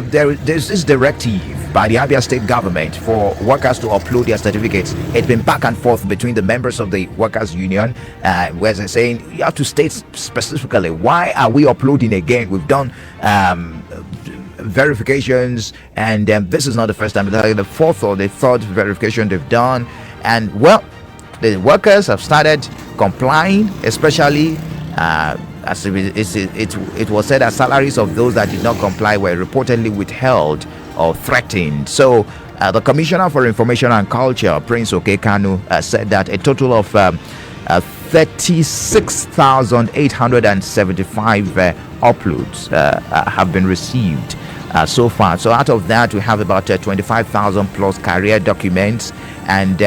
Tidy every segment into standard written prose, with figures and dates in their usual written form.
There's this directive by the Abia state government for workers to upload their certificates. It's been back and forth between the members of the workers union, where they're saying you have to state specifically why are we uploading again. We've done verifications, and this is not the first time. It's like the fourth or the third verification they've done, and well, the workers have started complying, especially as it was said that salaries of those that did not comply were reportedly withheld or threatened. So the Commissioner for Information and Culture, Prince Okekanu, said that a total of 36,875 uploads have been received so far. So out of that, we have about 25,000 plus career documents and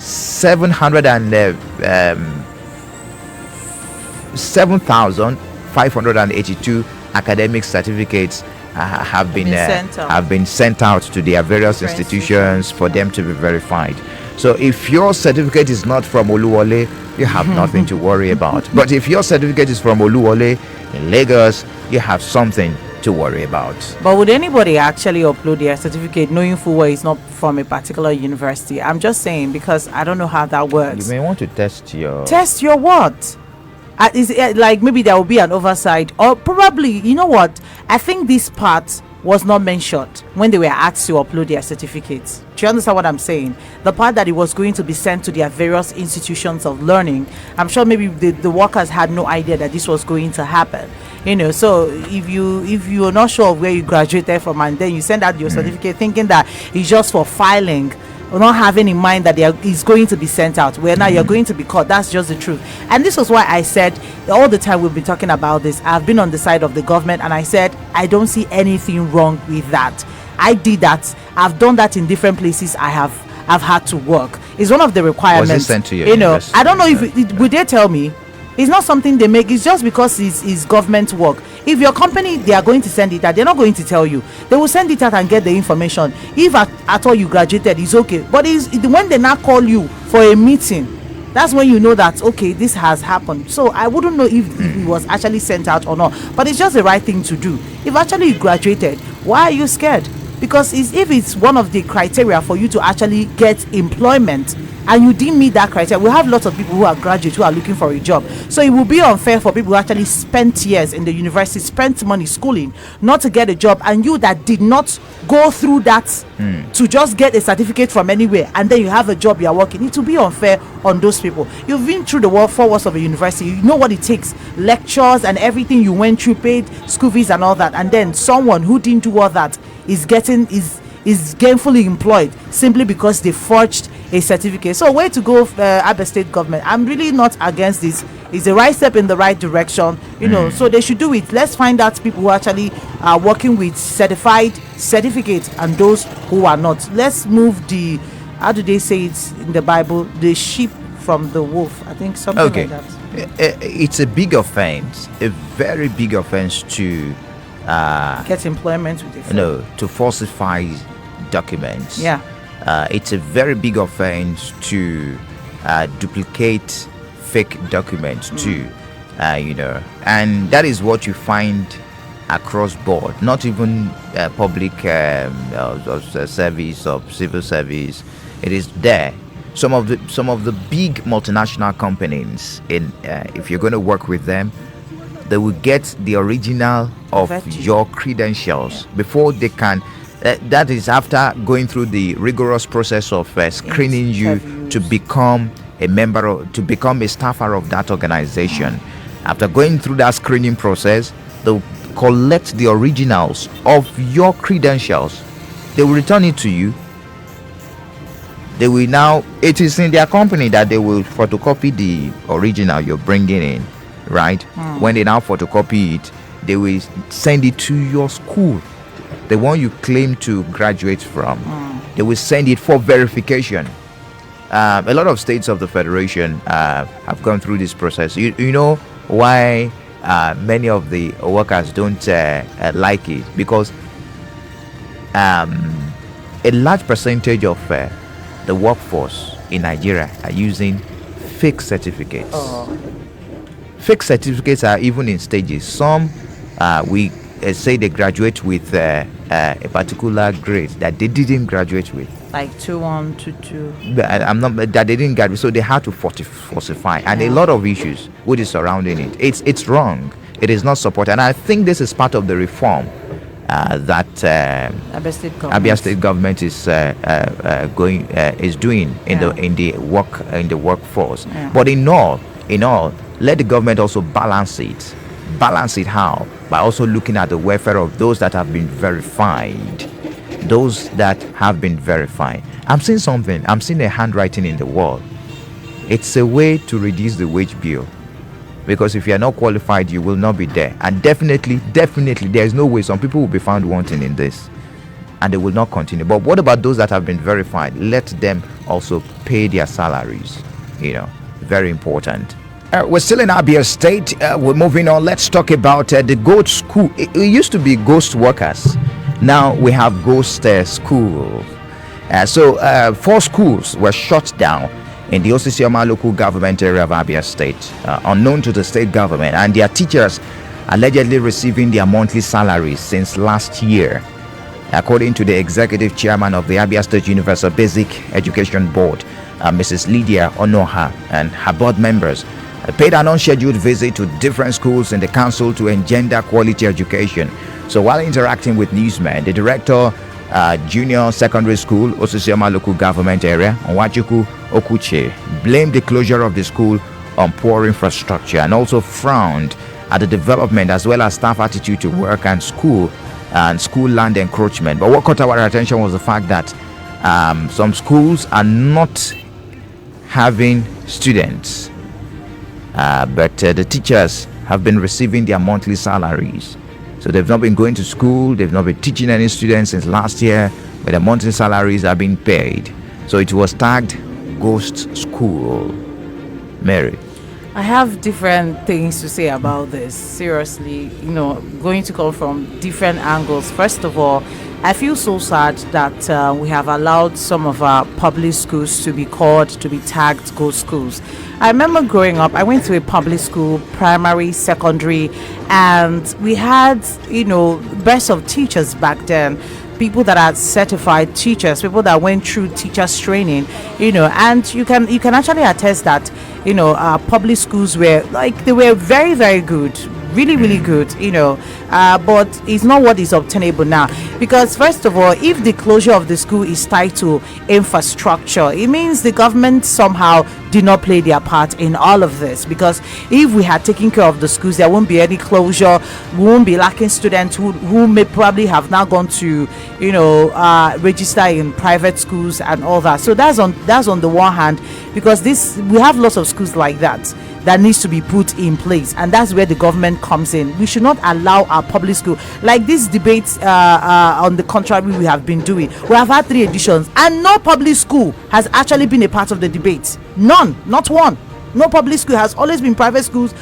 7,582 academic certificates have been sent out to their various institutions for them to be verified. So if your certificate is not from Oluwole, you have nothing to worry about. But if your certificate is from Oluwole in Lagos, you have something to worry about. But would anybody actually upload their certificate knowing full well it's not from a particular university? I'm just saying, because I don't know how that works. You may want to test your what? Is it like maybe there will be an oversight, or probably, you know what, I think this part was not mentioned when they were asked to upload their certificates. Do you understand what I'm saying? The part that it was going to be sent to their various institutions of learning, I'm sure maybe the workers had no idea that this was going to happen. So if you're not sure of where you graduated from, and then you send out your certificate thinking that it's just for filing, or not having in mind that it's going to be sent out, where now you're going to be caught. That's just the truth. And this was why I said all the time we've been talking about this, I've been on the side of the government, and I said I don't see anything wrong with that. I did that. I've done that in different places. I've had to work. It's one of the requirements. Was it sent to you? I don't know if would they tell me. It's not something they make. It's just because it's government work. If your company, they are going to send it out, they're not going to tell you. They will send it out and get the information. If at all you graduated, it's okay. But when they now call you for a meeting, that's when you know that, okay, this has happened. So I wouldn't know if it was actually sent out or not. But it's just the right thing to do. If actually you graduated, why are you scared? Because if it's one of the criteria for you to actually get employment, and you didn't meet that criteria, we have lots of people who are graduates who are looking for a job. So it will be unfair for people who actually spent years in the university, spent money schooling, not to get a job, and you that did not go through that to just get a certificate from anywhere, and then you have a job, you are working. It will be unfair on those people. You've been through the 4 walls of a university, you know what it takes, lectures and everything you went through, paid school fees and all that, and then someone who didn't do all that is gainfully employed simply because they forged a certificate. So way to go, Abia state government. I'm really not against this. It's the right step in the right direction, so they should do it. Let's find out people who actually are working with certified certificates and those who are not. Let's move how do they say it in the Bible, the sheep from the wolf, I think, something like that. It's a big offense, a very big offense to get employment with to falsify documents. It's a very big offense to duplicate fake documents too, and that is what you find across board, not even public service or civil service. It is there. Some of the big multinational companies, if you're going to work with them, they will get the original of your credentials before they can. That is after going through the rigorous process of screening you to become a member, to become a staffer of that organization. After going through that screening process, they'll collect the originals of your credentials. They will return it to you. They will now, it is in their company that they will photocopy the original you're bringing in, right? When they now photocopy it, they will send it to your school, the one you claim to graduate from. They will send it for verification. A lot of states of the federation have gone through this process. You know why many of the workers don't like it? Because a large percentage of the workforce in Nigeria are using fake certificates. Fake certificates are even in stages. Some we say they graduate with a particular grade that they didn't graduate with. Like 2-1, 2-2. I'm not that they didn't graduate, so they had to falsify, and a lot of issues which is surrounding it. It's wrong. It is not supported, and I think this is part of the reform that Abia State government is doing in the workforce. Yeah. But in all, let the government also balance it. Balance it how? By also looking at the welfare of those that have been verified. Those that have been verified. I'm seeing something. I'm seeing a handwriting in the wall. It's a way to reduce the wage bill. Because if you are not qualified, you will not be there. And definitely, there is no way some people will be found wanting in this. And they will not continue. But what about those that have been verified? Let them also pay their salaries. Very important. We're still in Abia State. We're moving on. Let's talk about the Ghost School. It used to be Ghost Workers. Now we have Ghost School. So 4 schools were shut down in the OSISIOMA local government area of Abia State, unknown to the state government, and their teachers allegedly receiving their monthly salaries since last year. According to the executive chairman of the Abia State Universal Basic Education Board, Mrs. Lydia Onoha, and her board members paid an unscheduled visit to different schools in the council to engender quality education. So while interacting with newsmen, the director, Junior Secondary School, OSISIOMA local government area, Onwachuku Okuche, blamed the closure of the school on poor infrastructure and also frowned at the development as well as staff attitude to work and school land encroachment. But what caught our attention was the fact that some schools are not having students, but the teachers have been receiving their monthly salaries. So they've not been going to school, they've not been teaching any students since last year, but their monthly salaries are being paid. So it was tagged Ghost School. Mary. I have different things to say about this. Seriously, going to come from different angles. First of all, I feel so sad that we have allowed some of our public schools to be tagged ghost schools. I remember growing up, I went to a public school, primary, secondary, and we had, best of teachers back then. People that are certified teachers, people that went through teachers training, and you can actually attest that, our public schools were very, very good, really, really good, but it's not what is obtainable now. Because first of all, if the closure of the school is tied to infrastructure, it means the government somehow did not play their part in all of this. Because if we had taken care of the schools, there won't be any closure, we won't be lacking students who may probably have now gone to register in private schools and all that. So that's on the one hand, because we have lots of schools like that needs to be put in place, and that's where the government comes in. We should not allow our public school, like these debates on the contrary we have been doing. We have had 3 editions and no public school has actually been a part of the debate. None, not one. No public school, has always been private schools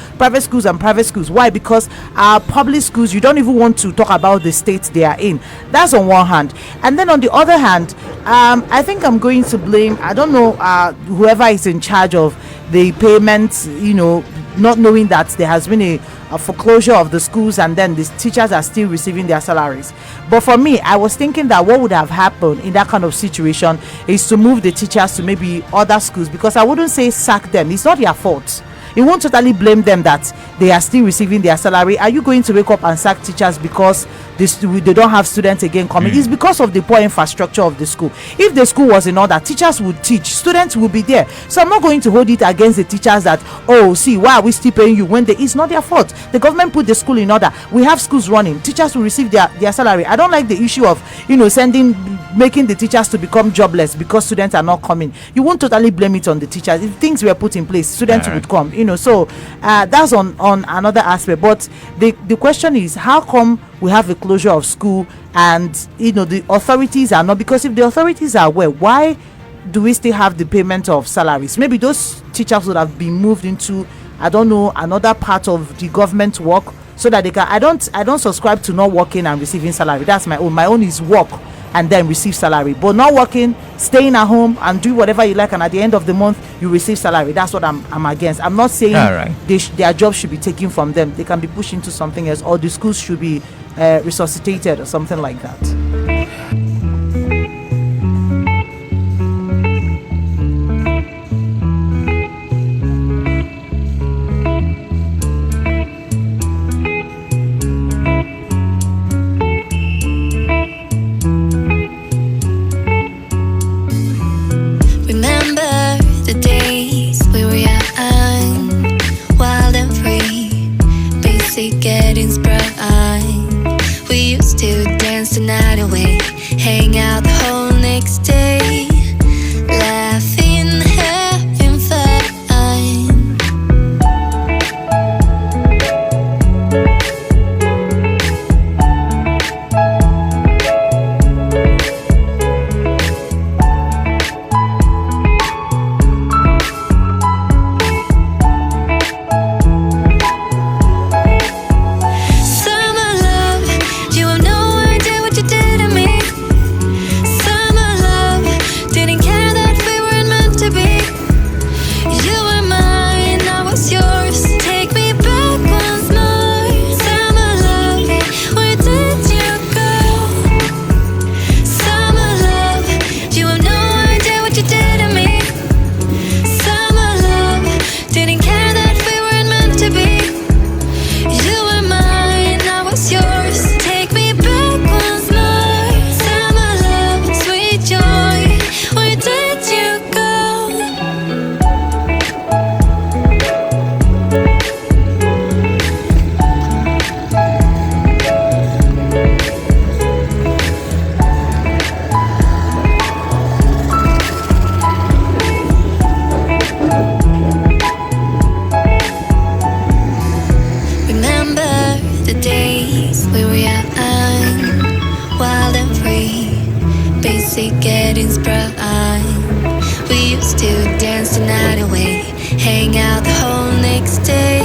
and private schools. Why? Because our public schools, you don't even want to talk about the state they are in. That's on one hand. And then on the other hand, I think I'm going to blame, I don't know, whoever is in charge of the payments, not knowing that there has been a foreclosure of the schools, and then the teachers are still receiving their salaries. But for me, I was thinking that what would have happened in that kind of situation is to move the teachers to maybe other schools, because I wouldn't say sack them. It's not their fault. You won't totally blame them that they are still receiving their salary. Are you going to wake up and sack teachers because they don't have students again coming? It's because of the poor infrastructure of the school. If the school was in order, teachers would teach, students would be there. So I'm not going to hold it against the teachers that, why are we still paying you when it's not their fault. The government put the school in order. We have schools running. Teachers will receive their salary. I don't like the issue of making the teachers to become jobless because students are not coming. You won't totally blame it on the teachers. If things were put in place, students would come. So that's on another aspect. But the question is, how come we have a closure of school and the authorities are not? Because if the authorities are aware, why do we still have the payment of salaries? Maybe those teachers would have been moved into, I don't know, another part of the government work, so that they can. I don't subscribe to not working and receiving salary. That's my own. My own is work and then receive salary, but not working, staying at home and do whatever you like, and at the end of the month you receive salary. That's what I'm against. I'm not saying their job should be taken from them. They can be pushed into something else, or the schools should be resuscitated or something like that. Getting sprung. We used to dance the night away, hang out the whole next day, laughing, having fun. Getting sprung. We used to dance the night away, hang out the whole next day.